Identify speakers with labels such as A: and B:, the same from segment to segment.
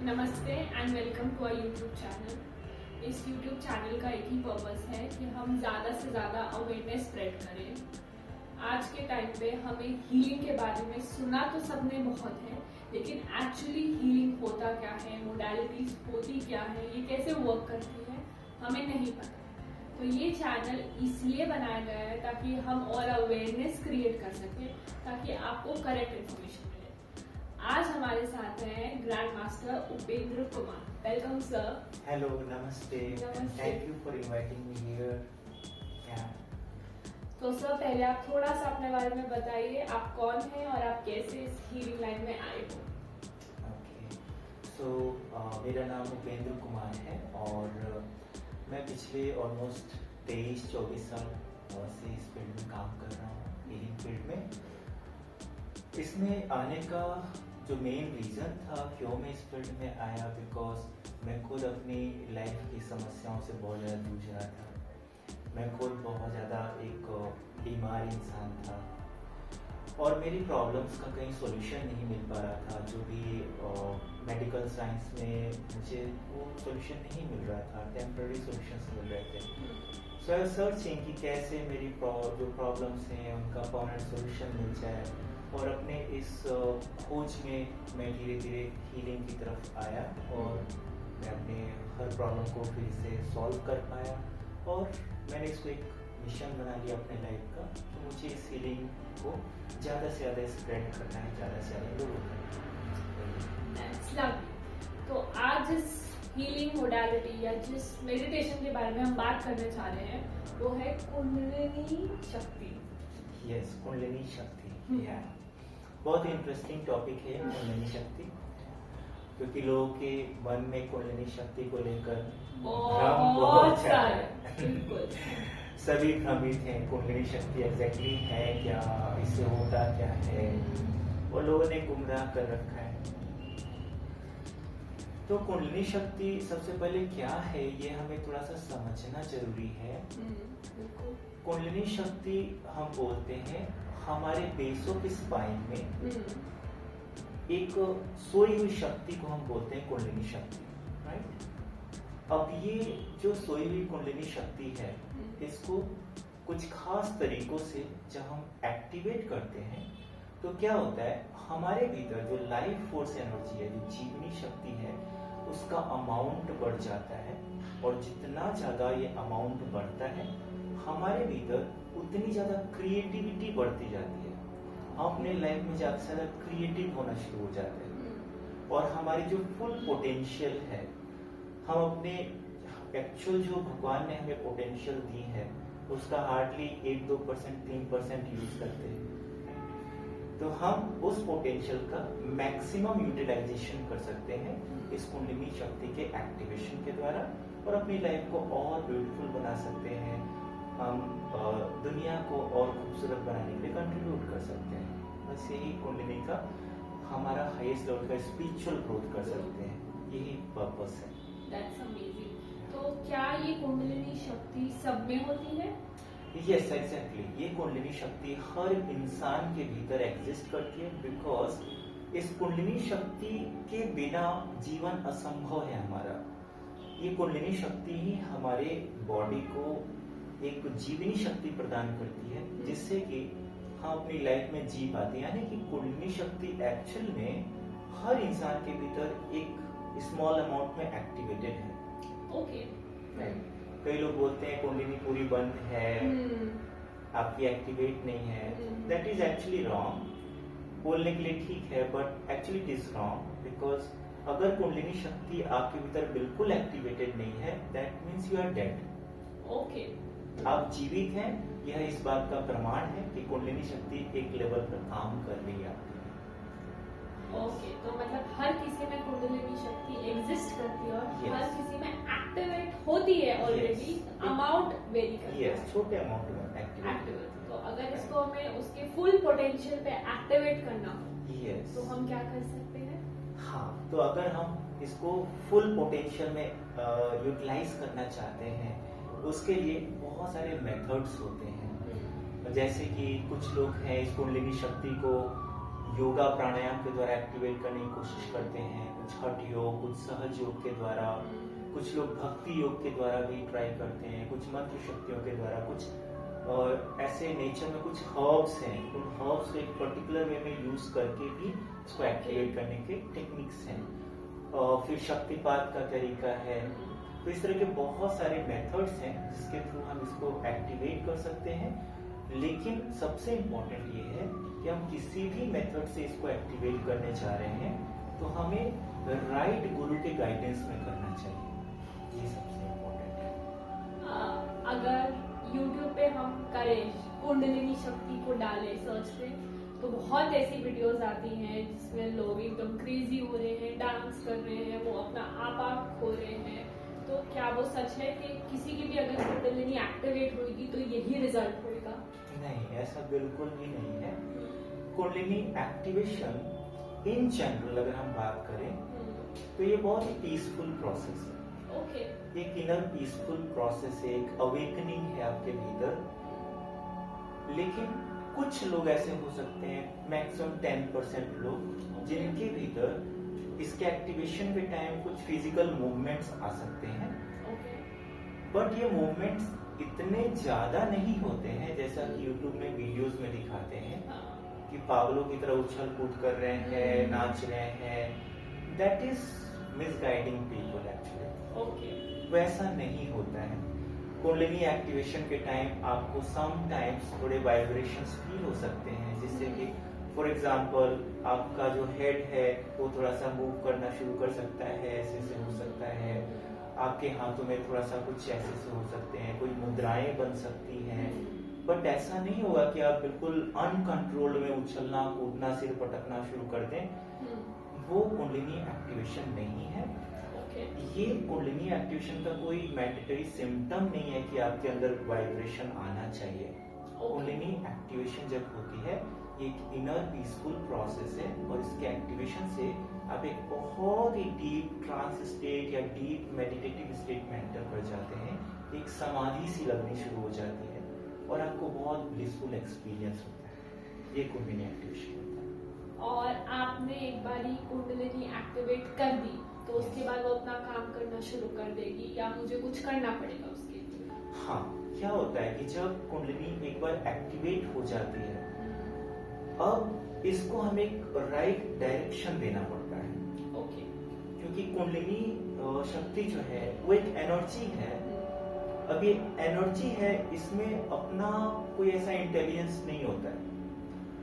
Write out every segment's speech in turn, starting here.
A: नमस्ते and welcome to our YouTube channel. इस YouTube channel का एक ही पर्पस है कि हम ज़्यादा से ज़्यादा अवेयरनेस स्प्रेड करें। आज के टाइम पे हमें हीलिंग के बारे में सुना तो सबने बहुत है, लेकिन एक्चुअली हीलिंग होता क्या है, मोडालिटीज होती क्या है, ये कैसे वर्क करती है, हमें नहीं पता। तो ये चैनल इसलिए बनाया गया है ताकि हम और अवेयरनेस क्रिएट कर सकें, ताकि आपको करेक्ट इन्फॉर्मेशन मिले। आज हमारे साथ हैं grand master Upendra Kumar. Welcome sir.
B: Hello, नमस्ते। Thank you for inviting me here.
A: तो सर, पहले आप थोड़ा सा अपने बारे में बताइए, आप कौन हैं और आप कैसे इस हीलिंग लाइन में आए हो।
B: ओके, सो मेरा नाम उपेंद्र कुमार है और मैं पिछले ऑलमोस्ट 23-24 साल से इस फील्ड में काम कर रहा हूँ, हीलिंग फील्ड में। इसमें आने का जो मेन रीज़न था क्यों मैं इस फील्ड में आया, बिकॉज मैं खुद अपनी लाइफ की समस्याओं से बहुत ज़्यादा जूझ रहा था। मैं खुद बहुत ज़्यादा एक बीमार इंसान था और मेरी प्रॉब्लम्स का कहीं सॉल्यूशन नहीं मिल पा रहा था। जो भी मेडिकल साइंस में मुझे वो सॉल्यूशन नहीं मिल रहा था, टेम्पररी सॉल्यूशंस मिल रहे थे। सो आई सर्चिंग कि कैसे मेरी जो प्रॉब्लम्स हैं उनका परमानेंट सॉल्यूशन मिल जाए, और अपने इस खोज में मैं धीरे धीरे हीलिंग की तरफ आया और मैं अपने हर प्रॉब्लम को फिर से सॉल्व कर पाया। और मैंने इसको एक मिशन बना लिया अपने लाइफ का, तो मुझे इस हीलिंग को ज़्यादा से ज़्यादा स्प्रेड करना है, ज़्यादा से ज़्यादा लोगों
A: तक। तो आज जिस हीलिंग मोडालिटी या जिस मेडिटेशन के बारे में हम बात करने चाह रहे हैं वो है कुंडलिनी शक्ति।
B: यस, कुंडलिनी शक्ति। बहुत इंटरेस्टिंग टॉपिक है कुंडलिनी शक्ति, क्योंकि लोगों के मन में कुंडलिनी शक्ति को लेकर भ्रम बहुत सारे सभी भ्रमित हैं। कुंडलिनी शक्ति एग्जैक्टली है क्या, इससे होता क्या है, और लोगों ने गुमराह कर रखा है। तो कुंडलिनी शक्ति सबसे पहले क्या है ये हमें थोड़ा सा समझना जरूरी है। कुंडलिनी शक्ति हम बोलते हैं हमारे बेसों के स्पाइन में एक सोई हुई शक्ति को हम बोलते हैं कुंडलिनी शक्ति, राइट। अब ये जो सोई हुई कुंडलिनी शक्ति है, इसको कुछ खास तरीकों से जब हम एक्टिवेट करते हैं तो क्या होता है, हमारे भीतर जो लाइफ फोर्स एनर्जी है, जो जीवनी शक्ति है, उसका अमाउंट बढ़ जाता है। और जितना ज्यादा ये अमाउंट बढ़ता है, हमारे भीतर उतनी ज्यादा क्रिएटिविटी बढ़ती जाती है। हम अपने लाइफ में ज्यादा से ज्यादा क्रिएटिव होना शुरू हो जाते हैं और हमारी जो फुल पोटेंशियल है, हम अपने एक्चुअल जो भगवान ने हमें पोटेंशियल दी है उसका हार्डली 1-2%, 3% यूज करते हैं। तो हम उस पोटेंशियल का मैक्सिमम यूटिलाइजेशन कर सकते हैं इस कुंडलिनी शक्ति के एक्टिवेशन के द्वारा, और अपनी लाइफ को और ब्यूटीफुल बना सकते हैं। हम दुनिया को और खूबसूरत बनाने के लिए कंट्रीब्यूट कर सकते हैं। बस यही कुंडलिनी का हमारा हाईएस्ट लेवल का स्पिरिचुअल ग्रोथ कर सकते हैं, यही पर्पस है।
A: That's amazing. तो क्या ये कुंडलिनी शक्ति सब में होती है?
B: Yes, exactly. ये कुंडलिनी शक्ति हर इंसान के भीतर एग्जिस्ट करती है, बिकॉज इस कुंडलिनी शक्ति के बिना जीवन असंभव है हमारा। ये कुंडलिनी शक्ति ही हमारे बॉडी को एक जीवनी शक्ति प्रदान करती है, जिससे कि हम अपनी लाइफ में जी पाते हैं। यानी कि कुंडलिनी शक्ति एक्चुअल में हर इंसान के भीतर एक स्मॉल अमाउंट में एक्टिवेटेड है।
A: ओके।
B: कई लोग बोलते हैं कुंडलिनी पूरी बंद है, आपकी एक्टिवेट नहीं है। That is actually wrong. बोलने के लिए ठीक है, but actually it is wrong, because अगर कुंडलिनी शक्ति आपके भीतर बिल्कुल एक्टिवेटेड नहीं है, that means you are dead.
A: Okay.
B: आप जीवित हैं, यह इस बात का प्रमाण है कि कुंडलिनी शक्ति एक लेवल पर काम कर रही है।
A: ओके, तो मतलब हर किसी में कुंडलिनी शक्ति एग्जिस्ट करती है और हर किसी में एक्टिवेट होती है ऑलरेडी। अमाउंट वेरी करता है।
B: छोटे अमाउंट में एक्टिवेट।
A: तो अगर इसको हमें उसके फुल पोटेंशियल पे एक्टिवेट करना हो, तो हम क्या कर सकते हैं?
B: हाँ, तो अगर हम इसको फुल पोटेंशियल में यूटिलाइज करना चाहते हैं, उसके लिए बहुत सारे मेथड्स होते हैं। जैसे कि कुछ लोग हैं इस कुंडलिनी शक्ति को योगा प्राणायाम के द्वारा एक्टिवेट करने की कोशिश करते हैं, कुछ हठ योग, कुछ सहज योग के द्वारा, कुछ लोग भक्ति योग के द्वारा भी ट्राई करते हैं, कुछ मंत्र शक्तियों के द्वारा, कुछ ऐसे नेचर में कुछ हर्ब्स हैं, उन हर्ब्स को एक पर्टिकुलर वे में यूज करके भी इसको एक्टिवेट करने के टेक्निक्स हैं। फिर शक्तिपात का तरीका है। तो इस तरह के बहुत सारे मेथड्स हैं जिसके थ्रू हम इसको एक्टिवेट कर सकते हैं। लेकिन सबसे इम्पोर्टेंट ये है कि हम किसी भी मेथड से इसको एक्टिवेट करने जा रहे हैं तो हमें राइट गुरु के गाइडेंस में करना चाहिए। ये सबसे इम्पोर्टेंट है।
A: अगर YouTube पे हम करें, कुंडलिनी शक्ति को डालें सर्च पे, तो बहुत ऐसी वीडियोस आती हैं जिसमें लोग एकदम क्रेजी हो रहे हैं, डांस कर रहे हैं, वो अपना आप खो रहे हैं। तो क्या वो सच है कि किसी की भी अगर कुंडलिनी एक्टिवेट होगी तो यही रिजल्ट होगा?
B: नहीं, ऐसा बिल्कुल भी नहीं है। कुंडलिनी एक्टिवेशन इन जनरल अगर हम बात करें तो ये बहुत ही पीसफुल प्रोसेस है।
A: ओके।
B: एक इनर पीसफुल प्रोसेस है, एक अवेकनिंग है आपके भीतर। लेकिन कुछ लोग ऐसे हो सकते हैं, मैक्सिमम 10% लोग, जिनके भीतर इसके एक्टिवेशन के टाइम कुछ फिजिकल मूवमेंट्स आ सकते हैं। बट ये मूवमेंट्स इतने ज्यादा नहीं होते हैं जैसा कि यूट्यूब में वीडियोस में दिखाते हैं कि पागलों की तरह उछल कूद कर रहे हैं, नाच रहे हैं। That is misguiding people actually. वैसा नहीं होता है। कुंडलिनी एक्टिवेशन के टाइम आपको समटाइम्स थोड़े वाइब्रेशंस फील हो सकते हैं, जिससे कि फॉर एग्जांपल आपका जो हेड है वो थोड़ा सा मूव करना शुरू कर सकता है, ऐसे से हो सकता है। आपके हाथों में थोड़ा सा कुछ ऐसे से हो सकते हैं, कोई मुद्राएं बन सकती हैं। बट ऐसा नहीं होगा कि आप बिल्कुल अनकंट्रोल्ड में उछलना कूदना सिर पटकना शुरू कर दें। वो कुंडलिनी एक्टिवेशन नहीं है। ये कुंडलिनी एक्टिवेशन का कोई मैंडेटरी सिम्टम नहीं है कि आपके अंदर वाइब्रेशन आना चाहिए। कुंडलिनी एक्टिवेशन जब होती है ये एक इनर पीसफुल प्रोसेस है और इसके एक्टिवेशन से आप एक बहुत ही डीप ट्रांस स्टेट या डीप मेडिटेटिव स्टेट में एंटर कर जाते हैं। एक समाधि सी लगनी शुरू हो जाती है और आपको बहुत ब्लिसफुल एक्सपीरियंस होता है। ये कुंडलिनी एक्टिवेशन होता है।
A: और आपने एक बारी कुंडलिनी एक्टिवेट कर दी तो उसके बाद वो अपना काम करना शुरू कर देगी या मुझे कुछ करना पड़ेगा उसके लिए?
B: हाँ, क्या होता है कि जब कुंडलिनी एक बार एक्टिवेट हो जाती है, अब इसको हमें एक राइट डायरेक्शन देना पड़ता है। क्योंकि कुंडलिनी शक्ति जो है वो एक एनर्जी है। अब ये एनर्जी है, इसमें अपना कोई ऐसा इंटेलिजेंस नहीं होता है।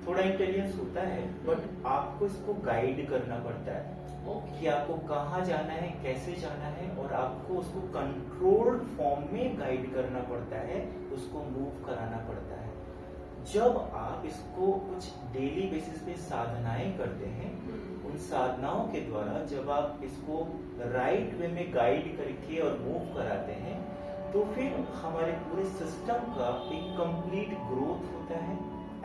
B: थोड़ा इंटेलिजेंस होता है बट आपको इसको गाइड करना पड़ता है कि आपको कहाँ जाना है, कैसे जाना है, और आपको उसको कंट्रोल्ड फॉर्म में गाइड करना पड़ता है, उसको मूव कराना पड़ता है। जब आप इसको कुछ डेली बेसिस पे साधनाएं करते हैं, उन साधनाओं के द्वारा जब आप इसको राइट वे में गाइड करके और मूव कराते हैं तो फिर हमारे पूरे सिस्टम का एक कंप्लीट ग्रोथ होता है,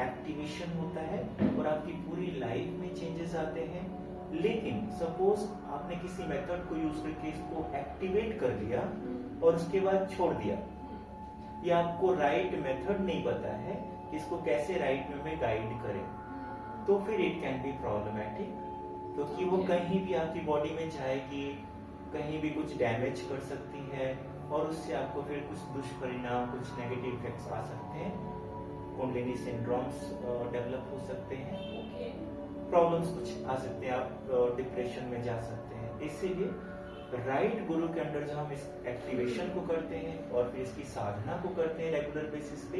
B: एक्टिवेशन होता है और आपकी पूरी लाइफ में चेंजेस आते हैं। लेकिन सपोज आपने किसी मेथड को यूज करके इसको एक्टिवेट कर लिया और उसके बाद छोड़ दिया, या आपको राइट मेथड नहीं पता है कि इसको कैसे राइट वे में गाइड करें, तो फिर इट कैन बी प्रॉब्लमैटिक। क्योंकि वो कहीं भी आपकी बॉडी में जाएगी, कहीं भी कुछ डैमेज कर सकती है और उससे आपको फिर कुछ दुष्परिणाम, कुछ नेगेटिव इफेक्ट्स आ सकते हैं। कुंडलिनी सिंड्रोम्स डेवलप हो सकते हैं, प्रॉब्लम्स कुछ आ सकते हैं, आप डिप्रेशन में जा सकते हैं। इसीलिए राइट गुरु के अंडर जब हम इस एक्टिवेशन को करते हैं और फिर इसकी साधना को करते हैं रेगुलर बेसिस पे,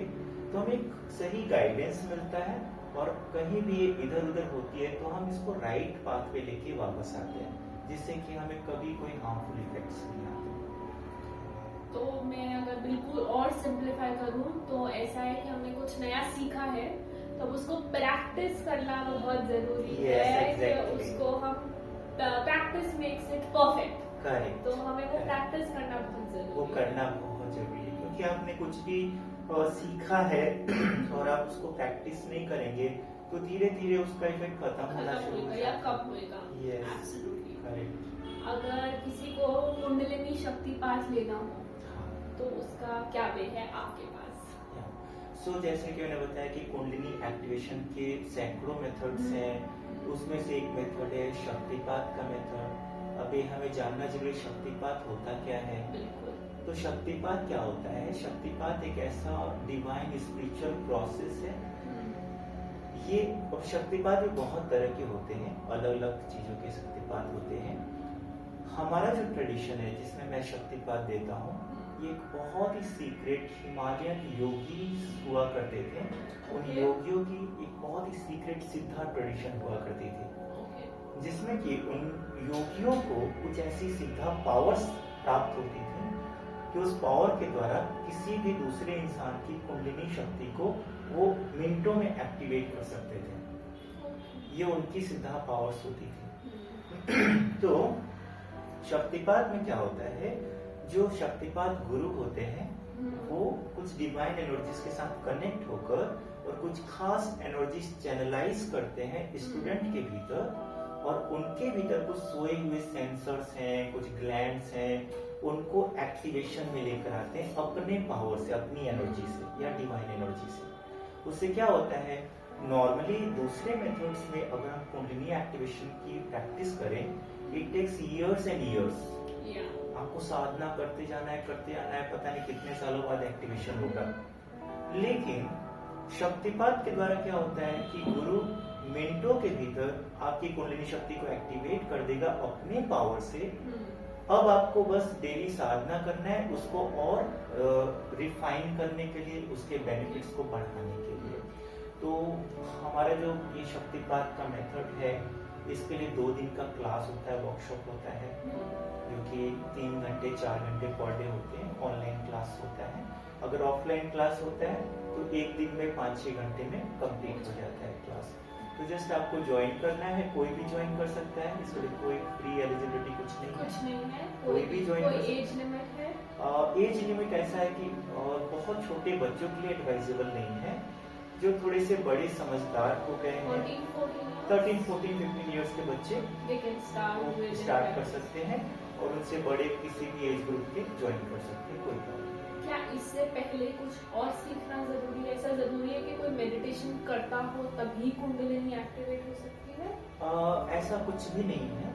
B: तो हमें एक सही गाइडेंस मिलता है और कहीं भी ये इधर उधर होती है तो हम इसको राइट पाथ पे लेके वापस आते हैं, जिससे कि हमें कभी कोई हार्मफुल इफेक्ट्स नहीं आते।
A: तो मैं अगर बिल्कुल और सिंपलीफाई करूं तो ऐसा है कि हमने कुछ नया सीखा है तो उसको प्रैक्टिस करना बहुत जरूरी है कि उसको हम practice makes it perfect.
B: Correct.
A: तो हमें वो प्रैक्टिस करना बहुत जरूरी है।
B: वो करना बहुत जरूरी है, क्योंकि आपने कुछ भी सीखा है और आप उसको प्रैक्टिस नहीं करेंगे तो धीरे धीरे उसका इफेक्ट खत्म होना शुरू हो
A: या कम होएगा। Absolutely
B: correct.
A: अगर किसी को कुंडलिनी शक्ति पाठ लेना हो तो उसका क्या वे है आपके पास?
B: सो जैसे कि मैंने बताया कि कुंडलिनी एक्टिवेशन के सैकड़ों मेथड्स हैं, उसमें से एक मेथड है शक्तिपात का मेथड। अभी हमें जानना जरूरी शक्तिपात होता क्या है। तो शक्तिपात क्या होता है? शक्तिपात एक ऐसा डिवाइन स्पिरिचुअल प्रोसेस है। ये और शक्तिपात भी बहुत तरह के होते हैं, अलग अलग चीजों के शक्तिपात होते हैं। हमारा जो ट्रेडिशन है जिसमें मैं शक्तिपात देता हूँ, ये एक बहुत ही सीक्रेट हिमालयन योगी हुआ करते थे। उन योगियों की एक बहुत ही सीक्रेट सिद्धा ट्रेडिशन हुआ करती थी, जिसमें कि उन योगियों को कुछ ऐसी सिद्धा पावर्स प्राप्त होती थी कि उस पावर के द्वारा किसी भी दूसरे इंसान की कुंडलिनी शक्ति को वो मिनटों में एक्टिवेट कर सकते थे। ये उनकी सिद्धा पावर्स होती थी। तो शक्तिपात में क्या होता है, जो शक्तिपात गुरु होते हैं वो कुछ डिवाइन एनर्जीज के साथ कनेक्ट होकर और कुछ खास एनर्जीज चैनलाइज करते हैं स्टूडेंट के भीतर, और उनके भीतर कुछ सोए हुए सेंसर्स हैं, कुछ ग्लैंड्स हैं, उनको एक्टिवेशन में लेकर आते हैं अपने पावर से, अपनी एनर्जी से या डिवाइन एनर्जी से। उससे क्या होता है, नॉर्मली दूसरे मेथड्स में अगर हम कुंडलिनी एक्टिवेशन की प्रैक्टिस करें, it takes years and years. आपको साधना करते जाना है, पता नहीं कितने सालों बाद एक्टिवेशन होगा। लेकिन शक्तिपात के द्वारा क्या होता है कि गुरु मिनटों के भीतर आपकी कुंडलिनी शक्ति को एक्टिवेट कर देगा अपने पावर से। अब आपको बस डेली साधना करना है, उसको और रिफाइन करने के लिए, उसके बेनिफिट्स को बढ़ाने के लिए। तो हमारा जो ये शक्तिपात का मेथड है, इसके लिए 2 दिन का क्लास होता है, वर्कशॉप होता है, जो कि 3 घंटे 4 घंटे पर डे होते हैं। ऑनलाइन क्लास होता है। अगर ऑफलाइन क्लास होता है तो 1 दिन में 5-6 घंटे में कंप्लीट हो जाता है क्लास। तो जस्ट आपको ज्वाइन करना है, कोई भी ज्वाइन कर सकता है, इसमें कोई फ्री एलिजिबिलिटी कुछ नहीं है, कोई भी ज्वाइन कर सकता है।
A: एज लिमिट है?
B: एज लिमिट ऐसा है कि बहुत छोटे बच्चों के लिए एडवाइजेबल नहीं है। जो थोड़े से बड़े समझदार हो गए हैं, 13, 14, 15 इयर्स के बच्चे स्टार्ट कर सकते हैं, और उनसे बड़े किसी भी एज ग्रुप के ज्वाइन कर सकते हैं, कोई प्रॉब्लम।
A: क्या इससे पहले कुछ और सीखना जरूरी है? ऐसा जरूरी है कि कोई मेडिटेशन करता हो तभी कुंडलिनी एक्टिवेट हो सकती है?
B: ऐसा कुछ भी नहीं है।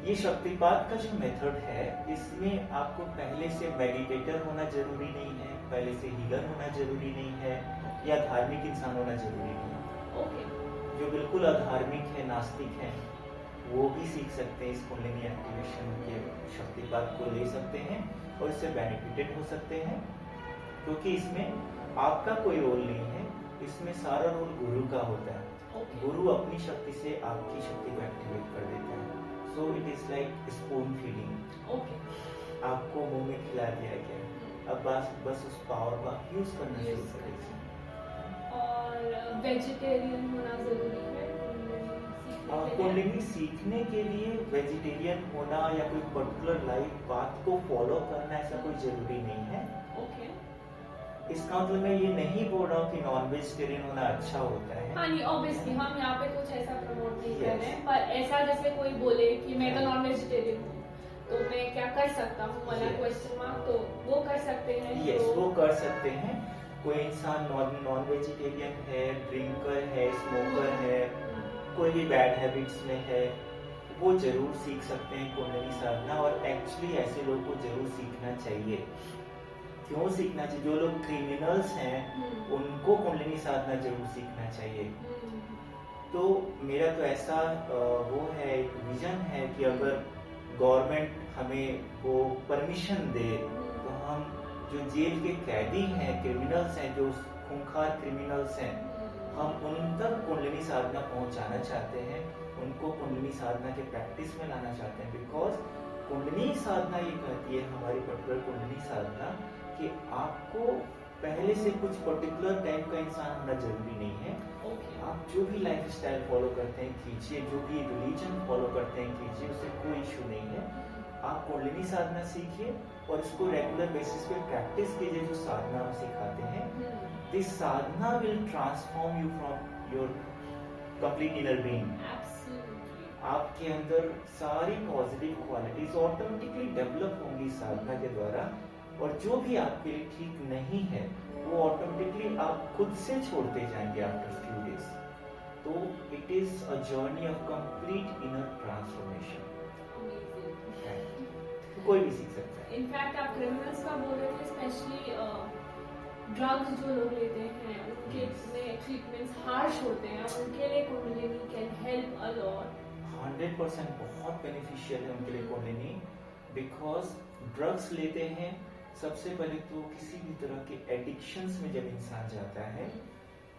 B: ये शक्तिपात का जो मेथड है, इसमें आपको पहले से मेडिटेटर होना जरूरी नहीं है, पहले से हीलर होना जरूरी नहीं है, या धार्मिक इंसान होना जरूरी नहीं है।
A: ओके।
B: जो बिल्कुल अधार्मिक है, नास्तिक है, वो भी सीख सकते हैं, इस कुंडलिनी एक्टिवेशन के शक्तिपात को ले सकते हैं और इससे बेनिफिटेड हो सकते हैं, क्योंकि इसमें आपका कोई रोल नहीं है, इसमें सारा रोल गुरु का होता है। गुरु अपनी शक्ति से आपकी शक्ति को एक्टिवेट कर देता है। सो it is like spoon feeding. आपको मुंह में खिला दिया गया, अब बस उस पावर का यूज करना शुरू करें।
A: और वेजिटेरियन होना जरूरी है
B: कुंडलिनी सीखने के लिए? वेजिटेरियन होना या कोई पर्टिकुलर लाइफ पाथ को फॉलो करना ऐसा कोई जरूरी नहीं है।
A: ओके।
B: इसका मतलब मैं ये नहीं बोल रहा हूँ कि नॉन वेजिटेरियन होना अच्छा होता है।
A: हाँ नहीं, ऑब्वियसली हम यहाँ पे कुछ ऐसा प्रमोट नहीं कर रहे हैं, पर ऐसा जैसे कोई बोले कि मैं तो नॉन वेजिटेरियन हूँ, तो मैं क्या कर सकता हूँ, मना क्वेश्चन मार्क, तो वो कर सकते हैं।
B: यस, वो कर सकते हैं। कोई इंसान नॉन वेजिटेरियन है, ड्रिंकर है, स्मोकर है, कोई भी बैड हैबिट्स में है, वो जरूर सीख सकते हैं कुंडलिनी साधना। और एक्चुअली ऐसे लोगों को जरूर सीखना चाहिए। क्यों सीखना चाहिए? जो लोग क्रिमिनल्स हैं उनको कुंडलिनी साधना जरूर सीखना चाहिए। तो मेरा तो ऐसा वो है, विजन है कि अगर गवर्नमेंट हमें वो परमिशन दे तो हम जो जेल के कैदी हैं, क्रिमिनल्स हैं, जो खूंखार क्रिमिनल्स हैं, हम उन तक कुंडलिनी साधना पहुंचाना चाहते हैं, उनको कुंडलिनी साधना के प्रैक्टिस में लाना चाहते हैं। बिकॉज कुंडलिनी साधना ये कहती है, हमारी पर्टिकुलर कुंडलिनी साधना, कि आपको पहले से कुछ पर्टिकुलर टाइप का इंसान होना जरूरी नहीं है। आप जो भी लाइफ स्टाइल फॉलो करते हैं कीजिए, जो भी रिलीजन फॉलो करते हैं कीजिए, उससे कोई इशू नहीं है। आप कुंडलिनी साधना सीखिए और इसको रेगुलर बेसिस पे प्रैक्टिस कीजिए, जो साधना हम सिखाते हैं। This sadhana will transform you from your complete inner being. आपके अंदर सारी पॉजिटिव क्वालिटीज ऑटोमेटिकली डेवलप होंगी साधना के द्वारा, और जो भी आपके लिए ठीक नहीं है वो ऑटोमेटिकली आप खुद से छोड़ते जाएंगे आफ्टर फ्यू डेज। तो it is a journey of complete inner transformation. कोई भी सीख सकता है।
A: इनफैक्ट आप क्रिमिनल्स का बोल रहे थे, स्पेशली ड्रग्स जो लोग लेते हैं उनके इतने ट्रीटमेंट्स हार्श होते हैं, उनके लिए kundalini can help a lot.
B: 100% बहुत बेनिफिशियल है उनके लिए कुंडलिनी, बिकॉज ड्रग्स लेते हैं सबसे पहले तो किसी भी तरह के एडिक्शंस में जब इंसान जाता है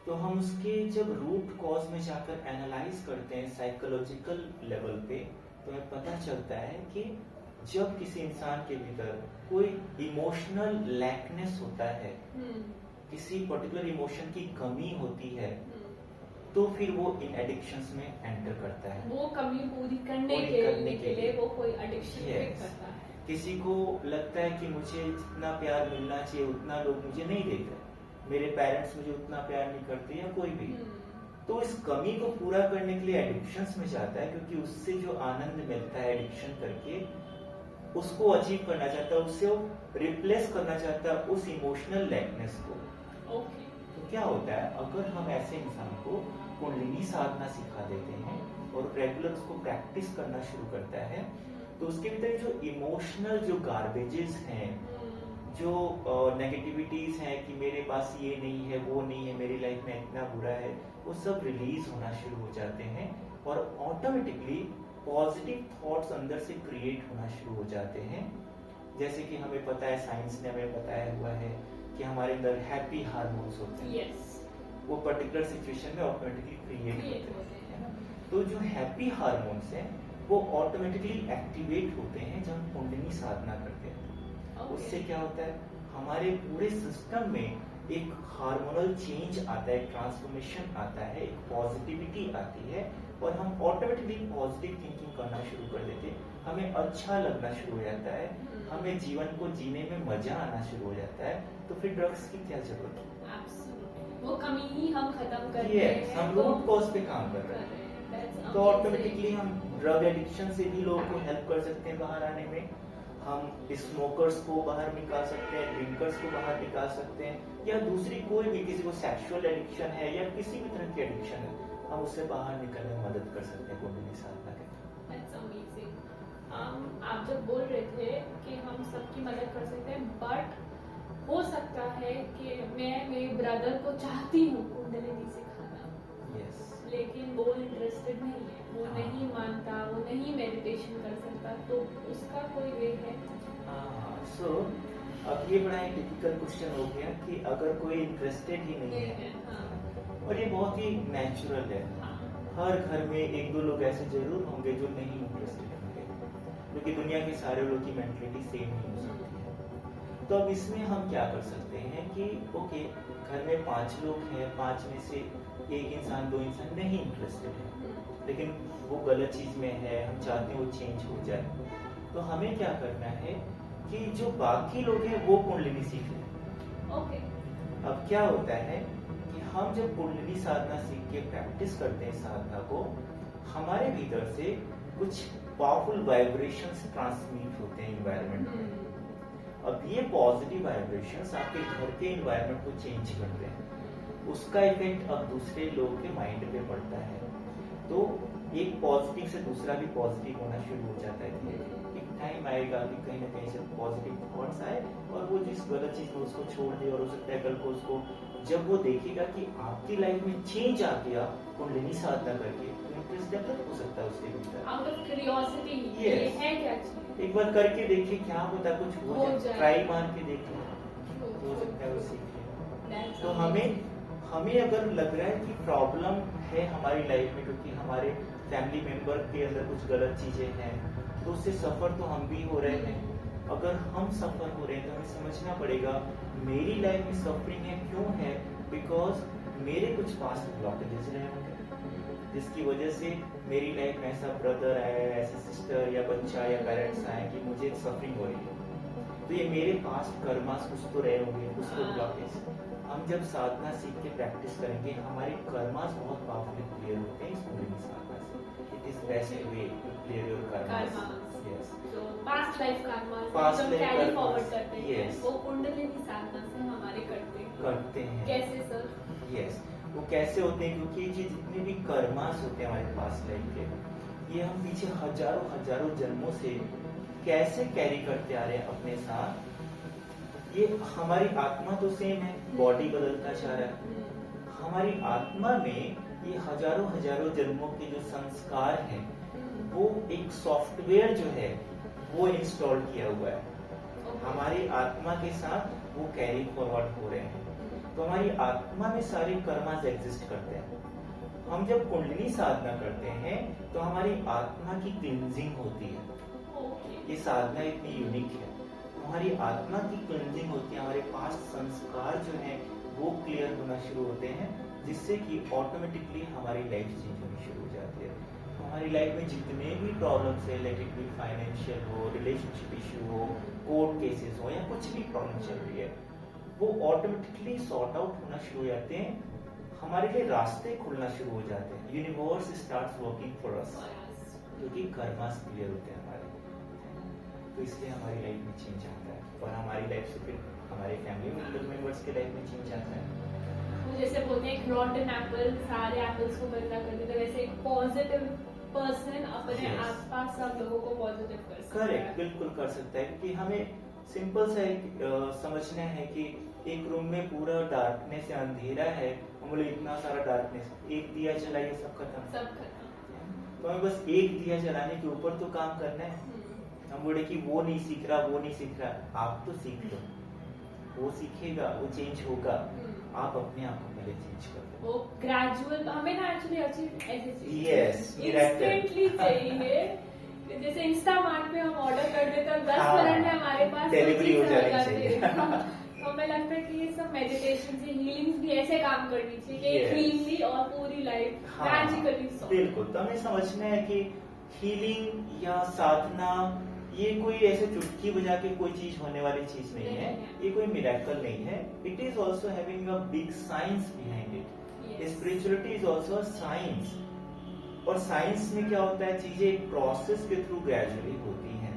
B: तो हम उसके जब रूट कॉज में जाकर एनालाइज करते हैं साइकोलॉजिकल लेवल पे, तो हमें पता चलता है कि जब किसी इंसान के भीतर कोई इमोशनल लैकनेस होता है, किसी पर्टिकुलर इमोशन की कमी होती है, तो फिर वो इन एडिक्शंस में एंटर करता है।
A: वो कमी पूरी करने के लिए वो कोई एडिक्शन पिक करता है।
B: किसी को लगता है कि मुझे जितना प्यार मिलना चाहिए उतना लोग मुझे नहीं देते, मेरे पेरेंट्स मुझे उतना प्यार नहीं करते या कोई भी, तो इस कमी को पूरा करने के लिए एडिक्शंस में जाता है, क्योंकि उससे जो आनंद मिलता है एडिक्शन करके उसको अचीव करना चाहता है, उससे वो रिप्लेस करना चाहता है उस इमोशनल लैकनेस को। तो क्या होता है, अगर हम ऐसे इंसान को कुंडलिनी साधना सिखा देते हैं और रेगुलर उसको प्रैक्टिस करना शुरू करता है, तो उसके भीतर जो इमोशनल जो गार्बेजेस हैं, जो नेगेटिविटीज हैं कि मेरे पास ये नहीं है वो नहीं है, मेरी लाइफ में इतना बुरा है, वो सब रिलीज होना शुरू हो जाते हैं और ऑटोमेटिकली पॉजिटिव थॉट्स अंदर से क्रिएट होना शुरू हो जाते हैं। जैसे कि हमें पता है, साइंस ने हमें बताया हुआ है कि हमारे अंदर हैप्पी हार्मोन्स होते हैं। वो पर्टिकुलर सिचुएशन में ऑटोमेटिकली क्रिएट होते हैं। तो जो हैप्पी हार्मोन्स हैं वो ऑटोमेटिकली एक्टिवेट होते हैं जब हम कुंडलिनी साधना करते हैं। उससे क्या होता है, हमारे पूरे सिस्टम में एक हार्मोनल चेंज आता है, ट्रांसफॉर्मेशन आता है, एक पॉजिटिविटी आती है और हम ऑटोमेटिकली पॉजिटिव थिंकिंग करना शुरू कर देते हैं। हमें अच्छा लगना शुरू हो जाता है, हमें जीवन को जीने में मजा आना शुरू हो जाता है। तो फिर ड्रग्स की क्या जरूरत है?
A: वो कमी ही हम खत्म कर रहे हैं,
B: हम रूट कॉज पे काम कर रहे हैं। तो ऑटोमेटिकली हम ड्रग एडिक्शन से भी लोगों को हेल्प कर सकते हैं बाहर आने में। हम स्मोकर्स को बाहर निकाल सकते हैं, ड्रिंकर्स को बाहर निकाल सकते हैं, या दूसरी कोई भी, किसी को सेक्सुअल एडिक्शन है या किसी भी तरह की एडिक्शन है, हम उससे बाहर निकलने में मदद कर सकते हैं कुंडलिनी साधना के।
A: That's amazing. आप जब बोल रहे थे कि हम सबकी मदद कर सकते हैं, बट हो सकता है कि मैं मेरे ब्रदर को चाहती हूँ कुंडलिनी सिखाना, लेकिन वो इंटरेस्टेड नहीं है, वो नहीं मानता, वो नहीं मेडिटेशन कर सकता, तो उसका कोई वे है?
B: सो अब ये बड़ा एक टिपिकल क्वेश्चन हो गया कि अगर कोई इंटरेस्टेड ही नहीं है, और ये बहुत ही नेचुरल है। हर घर में एक दो लोग ऐसे जरूर होंगे जो नहीं इंटरेस्टेड होंगे, क्योंकि दुनिया के सारे लोग की मेंटलिटी सेम नहीं हो सकती है। तो अब इसमें हम क्या कर सकते हैं कि ओके, घर में 5 लोग हैं, 5 में से एक इंसान 2 इंसान नहीं इंटरेस्टेड है, लेकिन वो गलत चीज में है, हम चाहते हैं वो चेंज हो जाए, तो हमें क्या करना है कि जो बाकी लोग हैं वो कुंडलिनी सीख लें। अब क्या होता है कि हम जब कुंडलिनी साधना सीख के प्रैक्टिस करते हैं साधना को, हमारे भीतर से कुछ पावरफुल वाइब्रेशंस ट्रांसमिट होते हैं एनवायरनमेंट में। अब ये पॉजिटिव वाइब्रेशंस आपके घर के एनवायरनमेंट को चेंज करते हैं, उसका इफेक्ट अब दूसरे लोगों के माइंड पे पड़ता है, तो एक पॉजिटिव से दूसरा भी पॉजिटिव होना शुरू हो जाता है। एक टाइम आएगा कि कहीं ना कहीं से पॉजिटिव थॉट्स आए और वो जिस गलत चीज में उसको छोड़ दे, और हो सकता है कल को उसको जब वो देखेगा कि आपकी लाइफ में चेंज आ गया कुंडलिनी साधना करके, तो इंटरेस्ट डेवलप हो सकता है उसके भीतर।
A: आउट ऑफ क्यूरियोसिटी, ये है क्या चीज,
B: एक बार करके देखिए क्या होता है, कुछ हो जाए, ट्राई मार के देखिए, हो सकता है वो सीखे। तो हमें अगर लग रहा है कि प्रॉब्लम है हमारी लाइफ में, क्योंकि हमारे फैमिली मेंबर के अंदर कुछ गलत चीजें हैं, तो उससे सफर तो हम भी हो रहे हैं। अगर हम सफर हो रहे हैं तो हमें समझना पड़ेगा मेरी लाइफ में सफरिंग है, क्यों है, बिकॉज मेरे कुछ पास्ट ब्लॉकेजेस रहे होंगे, जिसकी वजह से मेरी लाइफ में ऐसा ब्रदर आया, ऐसे सिस्टर या बच्चा या पेरेंट्स आए कि मुझे सफरिंग हो रही है, तो ये मेरे पास्ट कर्मास कुछ तो रहे होंगे, कुछ तो ब्लॉकेज। हम जब साधना सीख के प्रैक्टिस करेंगे, हमारे कर्मास बहुत पावरफुली क्लियर होते हैं इस कुंडलिनी साधना से। It is best way to clear your karmas.
A: Past life karmas
B: Past
A: जो
B: life
A: कैरी
B: karmas,
A: फॉरवर्ड करते हैं,
B: yes.
A: वो कुंडलिनी साधना से हमारे करते हैं।
B: हैं
A: कैसे सर?
B: यस वो कैसे होते हैं, क्योंकि ये जितने भी कर्मास होते हैं हमारे पास लाइफ के, ये हम पीछे हजारों हजारों जन्मों से कैसे कैरी करते आ रहे हैं अपने साथ। ये हमारी आत्मा तो सेम है, बॉडी बदलता जा रहा है, हमारी आत्मा में ये हजारों हजारों जन्मों के जो संस्कार हैं वो एक सॉफ्टवेयर जो है वो इंस्टॉल किया हुआ है, हमारी आत्मा के साथ वो कैरी फॉरवर्ड हो रहे हैं। तो हमारी आत्मा में सारे कर्मास एग्जिस्ट करते हैं। हम जब कुंडलिनी साधना करते हैं तो हमारी आत्मा की क्लींजिंग होती है। ये साधना इतनी यूनिक है, हमारी आत्मा की क्लींजिंग होती है, हमारे पास्ट संस्कार जो है वो क्लियर होना शुरू होते हैं, जिससे कि ऑटोमेटिकली हमारी लाइफ चेंज होनी शुरू हो जाती है। हमारी लाइफ में जितने भी प्रॉब्लम्स है, लेट इट बी फाइनेंशियल हो, रिलेशनशिप इश्यू हो, कोर्ट केसेस हो या कुछ भी प्रॉब्लम चल रही है, वो ऑटोमेटिकली सॉर्ट आउट होना शुरू हो जाते हैं, हमारे लिए रास्ते खुलना शुरू हो जाते हैं। Universe starts working for us, क्योंकि कर्मास क्लियर होते हैं हमारे, तो इसलिए हमारी लाइफ में चेंज आता है और हमारी लाइफ से फिर हमारे फैमिली मेंबर्स के लाइफ में चेंज आता है।
A: जैसे बोलते हैं एक रॉटन एप्पल सारे एप्पल्स को गंदा कर देता है, वैसे एक पॉजिटिव पर्सन अपने आसपास सब लोगों को पॉजिटिव कर सकता है।
B: करेक्ट, बिल्कुल कर सकता है, क्योंकि हमें सिंपल सा एक समझना है कि एक रूम में पूरा डार्कनेस या अंधेरा है, हम बोले इतना सारा डार्कनेस, एक दिया जलाइए सब खत्म। तो हमें बस एक दिया जलाने के ऊपर तो काम करना है। हम बोले कि वो नहीं सीख रहा, आप तो सीख लो, वो सीखेगा, वो चेंज होगा, आप अपने आप को पहले चेंज कर लो।
A: वो ग्रेजुअल हमें ना एक्चुअली अच्छी
B: यस
A: इंस्टेंटली चाहिए। जैसे इंस्टामार्ट पे हम ऑर्डर कर देते हैं 10 मिनट में हमारे पास
B: डिलीवरी हो जानी चाहिए।
A: तो हमें लगता है कि ये सब मेडिटेशन से हीलिंग भी ऐसे काम करनी चाहिए, क्लीनली और पूरी लाइफ मैजिकली सॉल्व।
B: बिल्कुल, तो हमें समझना है कि हीलिंग या साधना ये कोई ऐसे चुटकी बजा के कोई चीज होने वाली चीज नहीं है, ये कोई मिरेकल नहीं है। It is also having a big science behind it. Spirituality is also a science, और साइंस में क्या होता है, चीजें एक प्रोसेस के थ्रू ग्रेजुअली होती हैं।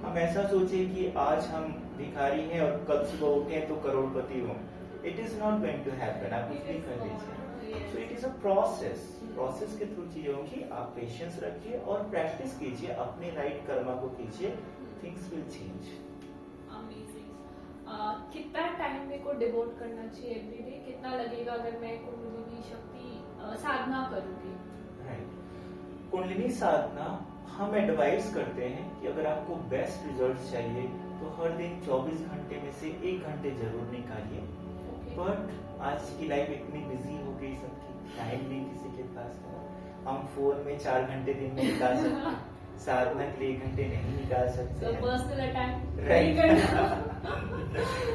B: हम ऐसा सोचे कि आज हम भिखारी हैं और कल सुबह उठे तो करोड़पति हों, it is not going to happen. आप कुछ भी कर लीजिए, so it is a process के थ्रू चीजें होंगी। आप पेशेंस रखिए और प्रैक्टिस कीजिए, अपने राइट कर्मा को कीजिए, थिंग्स विल चेंज।
A: कितना टाइम मेरे को डिवोट करना चाहिए एवरीडे? कितना लगेगा अगर मैं कुंडलिनी शक्ति साधना करूंगी?
B: कुंडलिनी साधना हम एडवाइस करते हैं कि अगर आपको बेस्ट रिजल्ट चाहिए तो हर दिन 24 घंटे में से 1 घंटे जरूर निकालिए। बट आज की लाइफ इतनी बिजी हो गई, सबकी टाइम नहीं किसी के पास है। हम फोन में 4 घंटे दिन में निकाल सकते हैं, साधना के लिए 1 घंटे नहीं निकाल सकते हैं।
A: पर्सनल अटैक
B: राइट,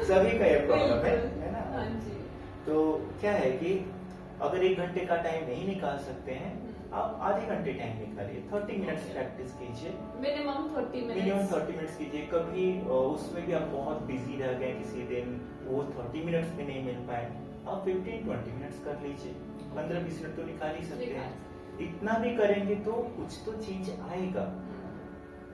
B: सभी का ये प्रॉब्लम है ना।
A: हाँ जी।
B: तो क्या है कि अगर 1 घंटे का टाइम नहीं निकाल सकते हैं, आप आधे घंटे टाइम निकालिए, 30 मिनट्स प्रैक्टिस कीजिए,
A: मिनिमम 30
B: मिनट्स कीजिए। कभी उसमें भी आप बहुत बिजी रह गए किसी दिन, वो 30 मिनट्स में नहीं मिल पाए, आप 15-20 मिनट्स कर लीजिए, 15-20 मिनट तो निकाल ही सकते हैं। इतना भी करेंगे तो कुछ तो चेंज आएगा।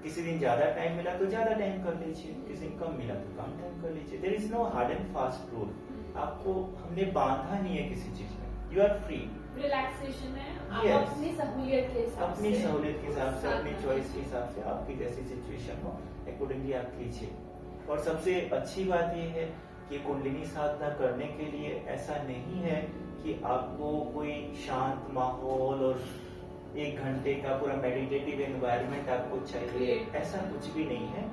B: किसी दिन ज्यादा टाइम मिला तो ज्यादा टाइम कर लीजिए, किसी दिन कम मिला तो कम टाइम कर लीजिए। There is no hard and fast rule, आपको हमने बांधा नहीं है किसी चीज में, यू आर फ्री।
A: रिलैक्सेशन है, आप
B: Yes.
A: अपनी सहूलियत के हिसाब से,
B: अपनी सहूलियत के हिसाब से, अपनी चॉइस के हिसाब से, आपकी जैसी सिचुएशन हो अकॉर्डिंगली आप कीजिए। और सबसे अच्छी बात ये है कि कुंडलिनी साधना करने के लिए ऐसा नहीं है कि आपको कोई शांत माहौल और 1 घंटे का पूरा मेडिटेटिव एनवायरनमेंट आपको चाहिए, ऐसा कुछ भी नहीं है।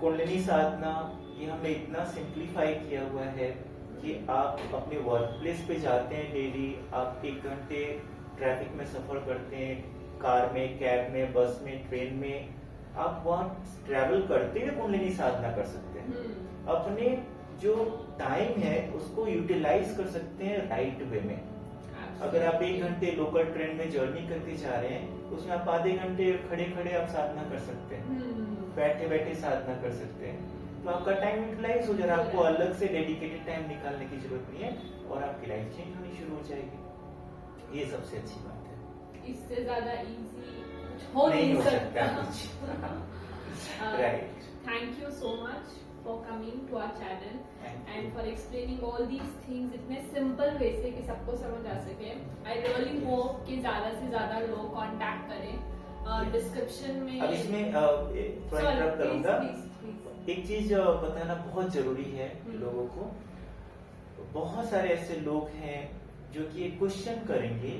B: कुंडलिनी साधना ये हमने इतना सिंप्लीफाई किया हुआ है कि आप अपने वर्क प्लेस पे जाते हैं डेली, आप 1 घंटे ट्रैफिक में सफर करते हैं, कार में, कैब में, बस में, ट्रेन में, आप वहाँ ट्रैवल करते हुए कुंडलिनी साधना कर सकते हैं। अपने जो टाइम है उसको यूटिलाइज कर सकते हैं राइट वे में। अगर आप 1 घंटे लोकल ट्रेन में जर्नी करके जा रहे हैं, उसमें आप आधे घंटे खड़े खड़े आप साधना कर सकते हैं, बैठे बैठे साधना कर सकते हैं, तो आपका टाइम यूटिलाइज हो जाएगा। आपको अलग से डेडिकेटेड टाइम निकालने की जरूरत नहीं है और आपकी लाइफ चेंज होनी शुरू हो जाएगी। ये सबसे अच्छी बात है,
A: इससे ज्यादा इजी हो नहीं सकता।
B: Right.
A: Thank you so much for coming to our channel and for explaining all these things इतने simple way से कि सबको समझ आ सके. I really hope कि ज़्यादा से ज़्यादा लोग contact करें. Description में
B: अब इसमें थोड़ा इंटरप्ट करूंगा. एक चीज बताना बहुत जरूरी है लोगों को. बहुत सारे ऐसे लोग हैं जो कि एक क्वेश्चन करेंगे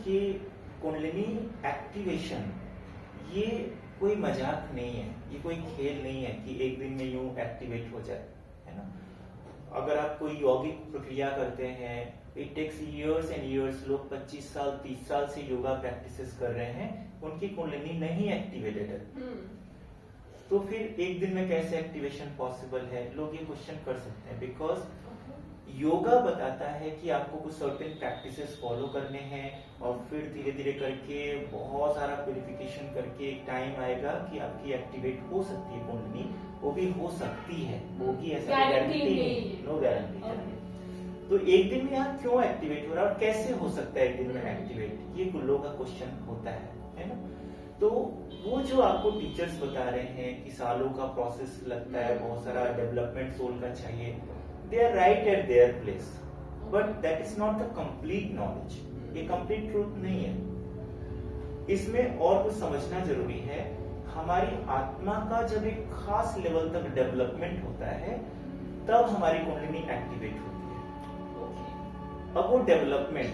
B: कि कुंडलिनी एक्टिवेशन ये कोई मजाक नहीं है, ये कोई खेल नहीं है कि एक दिन में यूं एक्टिवेट हो जाए, है ना. अगर आप कोई यौगिक प्रक्रिया करते हैं, it takes years and years. लोग 25 साल 30 साल से योगा प्रैक्टिसेस कर रहे हैं, उनकी कुंडलिनी नहीं एक्टिवेटेड है. तो फिर एक दिन में कैसे एक्टिवेशन पॉसिबल है, लोग ये क्वेश्चन कर सकते हैं. बिकॉज योगा बताता है कि आपको कुछ सर्टेन प्रैक्टिसेस फॉलो करने हैं और फिर धीरे धीरे करके बहुत सारा प्यूरिफिकेशन करके एक टाइम आएगा कि आपकी एक्टिवेट हो सकती है कुंडलिनी. वो भी हो सकती है, होगी ऐसा गारंटी नहीं, नो गारंटी. तो एक दिन में आप क्यों एक्टिवेट हो रहा है और कैसे हो सकता है एक दिन में एक्टिवेट, ये लोगों का क्वेश्चन होता है ना. तो वो जो आपको टीचर्स बता रहे हैं कि सालों का प्रोसेस लगता है, बहुत सारा डेवलपमेंट सोल का चाहिए, they are right at their place, but that is not the complete knowledge. ये complete truth नहीं है. इसमें और कुछ समझना जरूरी है. हमारी आत्मा का जब एक खास लेवल तक डेवलपमेंट होता है तब हमारी कुंडलिनी एक्टिवेट होती है. अब वो डेवलपमेंट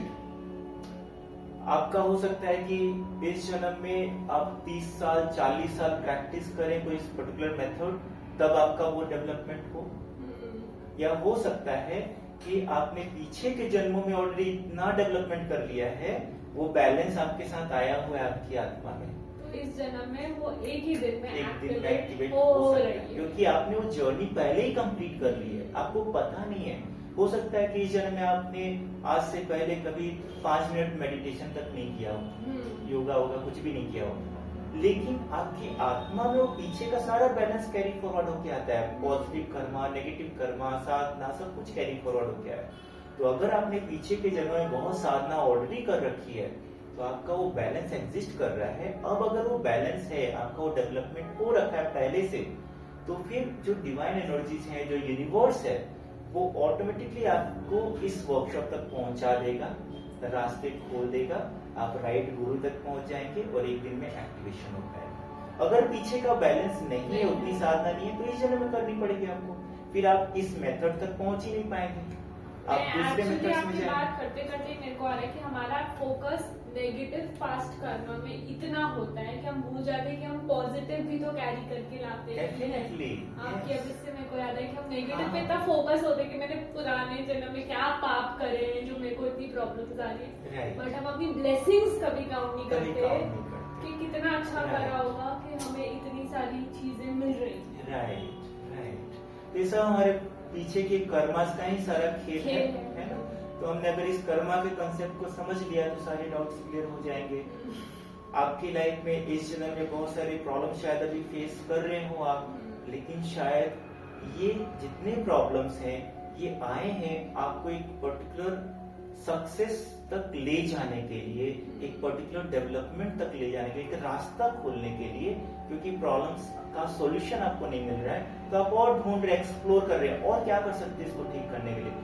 B: आपका हो सकता है कि इस जन्म में आप 30 साल 40 साल प्रैक्टिस करें कोई पर्टिकुलर मेथड, तब आपका वो डेवलपमेंट हो. या हो सकता है कि आपने पीछे के जन्मों में ऑलरेडी इतना डेवलपमेंट कर लिया है, वो बैलेंस आपके साथ आया हुआ है आपकी आत्मा में,
A: तो इस जन्म में वो एक ही दिन में
B: एक्टिवेट हो रही है, क्योंकि आपने वो जर्नी पहले ही कंप्लीट कर ली है. आपको पता नहीं है. हो सकता है कि इस जन्म में आपने आज से पहले कभी 5 मिनट मेडिटेशन तक नहीं किया हो, योगा होगा कुछ भी नहीं किया हो, लेकिन आपकी आत्मा में वो पीछे का सारा बैलेंस कैरी फॉरवर्ड होके आता है. पॉजिटिव कर्मा, नेगेटिव कर्मा, साधना, सब कुछ कैरी फॉरवर्ड होके आया. तो अगर आपने पीछे के जन्म में बहुत साधना ऑलरेडी कर रखी है तो आपका वो बैलेंस एग्जिस्ट कर रहा है. अब अगर वो बैलेंस है, आपका वो डेवलपमेंट हो रखा है पहले से, तो फिर जो डिवाइन एनर्जीज है, जो यूनिवर्स है, वो ऑटोमेटिकली आपको इस वर्कशॉप तक पहुंचा देगा, रास्ते खोल देगा. आप राइट गुरु तक पहुंच जाएंगे और एक दिन में एक्टिवेशन हो पाएगा. अगर पीछे का बैलेंस नहीं है, उतनी साधना नहीं है, तो इस जन्म में करनी पड़ेगी आपको. फिर आप इस मेथड तक पहुंच ही नहीं पाएंगे, आप दूसरे मेथड में जाएंगे.
A: बात करते करते मेरे को आ रहा है कि हमारा फोकस नेगेटिव पास्ट कर्म में इतना होता है कि हम भूल जाते हैं कि हम पॉजिटिव भी तो कैरी करके लाते हैं.
B: डेफिनेटली.
A: आपकी अब इससे मेरे को याद है कि हम नेगेटिव पे इतना फोकस होते हैं कि मैंने पुराने जन्म में क्या पाप करे जो मेरे को इतनी प्रॉब्लम्स आ रही है, बट हम अपनी ब्लेसिंग्स कभी काउंट नहीं करते कि कितना अच्छा करा होगा कि हमें इतनी सारी चीजें मिल रही है.
B: राइट. ये सब हमारे पीछे के कर्मास का ही सारा खेल है ना. तो हमने अगर इस कर्मा के कंसेप्ट को समझ लिया तो सारे डाउट्स क्लियर हो जाएंगे. आपकी लाइफ में इस जन्म में बहुत सारे प्रॉब्लम शायद अभी फेस कर रहे हो आप, लेकिन शायद ये जितने प्रॉब्लम्स हैं ये आए हैं आपको एक पर्टिकुलर सक्सेस तक ले जाने के लिए, एक पर्टिकुलर डेवलपमेंट तक ले जाने के लिए, एक रास्ता खोलने के लिए. क्योंकि प्रॉब्लम्स का सॉल्यूशन आपको नहीं मिल रहा है तो आप और ढूंढ रहे, एक्सप्लोर कर रहे हैं और क्या कर सकते हैं इसको ठीक करने के लिए.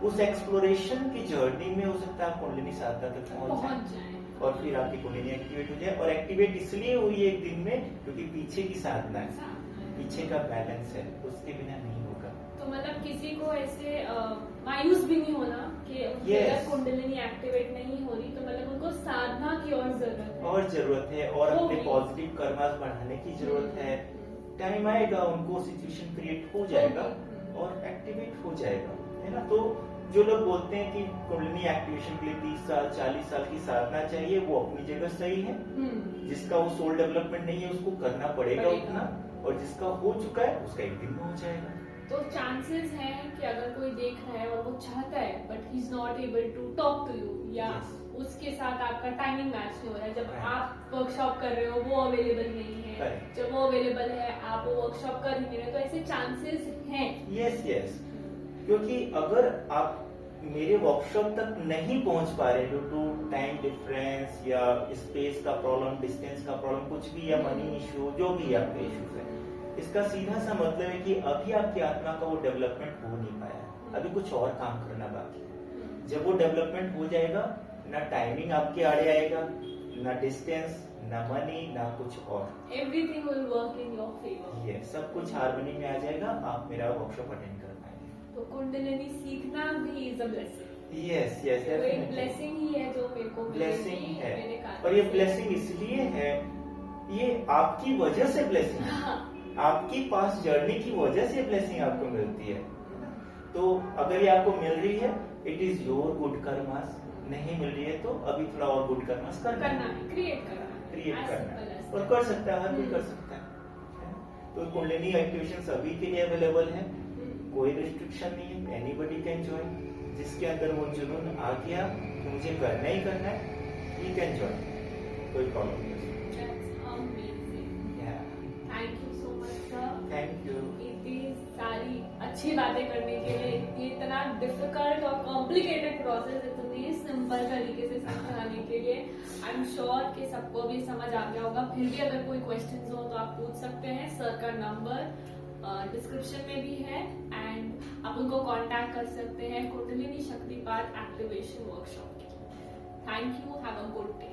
B: उस एक्सप्लोरेशन की जर्नी में हो सकता है आप कुंडलिनी साधना तक पहुंच जाए और फिर आपकी कुंडलिनी एक्टिवेट हो जाए. और एक्टिवेट इसलिए हुई है एक दिन में क्योंकि पीछे की साधना है, पीछे का बैलेंस है, उसके बिना नहीं होगा.
A: तो मतलब किसी को ऐसे मायूस भी नहीं होना कि अगर कुंडलिनी एक्टिवेट नहीं हो रही, तो मतलब उनको साधना की और जरूरत है
B: और अपने पॉजिटिव कर्मास बढ़ाने की जरूरत है. टाइम आएगा, उनको सिचुएशन क्रिएट हो जाएगा और एक्टिवेट हो जाएगा, है ना. तो जो लोग बोलते हैं कि कुंडलिनी एक्टिवेशन के लिए 30 साल 40 साल की साधना चाहिए, वो अपनी जगह सही है. जिसका वो सोल डेवलपमेंट नहीं है उसको करना पड़ेगा उतना, और जिसका हो चुका है उसका एक दिन में हो जाएगा.
A: तो चांसेस हैं कि अगर कोई देख रहा है और वो चाहता है but he is not able to talk to you, या उसके साथ आपका टाइमिंग मैच नहीं हो रहा है, जब आप वर्कशॉप कर रहे हो वो अवेलेबल नहीं है, जब वो अवेलेबल है आप वो वर्कशॉप कर ही नहीं रहे, तो ऐसे चांसेस हैं.
B: यस. क्योंकि अगर आप मेरे वर्कशॉप तक नहीं पहुंच पा रहे ड्यू टू टाइम डिफरेंस या स्पेस का प्रॉब्लम, डिस्टेंस का प्रॉब्लम, कुछ भी, या मनी इश्यू, जो भी आपके इश्यूज है, इसका सीधा सा मतलब है कि अभी आपकी आत्मा का वो डेवलपमेंट हो नहीं पाया है, अभी कुछ और काम करना बाकी है। जब वो डेवलपमेंट हो जाएगा, ना टाइमिंग आपके आड़े आएगा, ना डिस्टेंस, ना मनी, ना कुछ और,
A: everything will work in your favour.
B: ये सब कुछ हार्मनी में आ जाएगा, आप मेरा वर्कशॉप अटेंड कर पाएंगे।
A: तो कुंडलिनी सीखना भी is a blessing.
B: Yes yes,
A: तो एक ब्लेसिंग ही है जो मेरे को
B: ब्लेसिंग है।
A: मेरे कार्य
B: और ये
A: से।
B: ब्लेसिंग इसलिए है, ये आपकी वजह से ब्लेसिंग है,
A: हाँ।
B: आपकी पास जर्नी की वजह से ब्लेसिंग आपको मिलती है। तो अगर ये आपको मिल रही है, it is your good karmas. नहीं मिल रही है तो अभी थोड़ा और गुड कर्मास करना है,
A: क्रिएट करना है
B: और कर सकता है, हर कोई कर सकता है। तो कुंडलिनी एक्टिवेशन सभी के लिए अवेलेबल है, कोई रिस्ट्रिक्शन नहीं है, एनीबडी कैन ज्वाइन। जिसके अंदर वो जुनून आ गया कि मुझे करना ही करना है, ही कैन ज्वाइन, कोई प्रॉब्लम नहीं।
A: Thank you so much sir,
B: thank you
A: इतनी सारी अच्छी बातें करने के लिए, इतना डिफिकल्ट और कॉम्प्लिकेटेड प्रोसेस इतनी सिंपल तरीके से समझाने के लिए। आई एम श्योर कि सबको भी समझ आ गया होगा। फिर भी अगर कोई क्वेश्चंस हो तो आप पूछ सकते हैं, सर का नंबर डिस्क्रिप्शन में भी है, एंड आप उनको कांटेक्ट कर सकते हैं kundalini shaktipat activation workshop. Thank you, have a good day.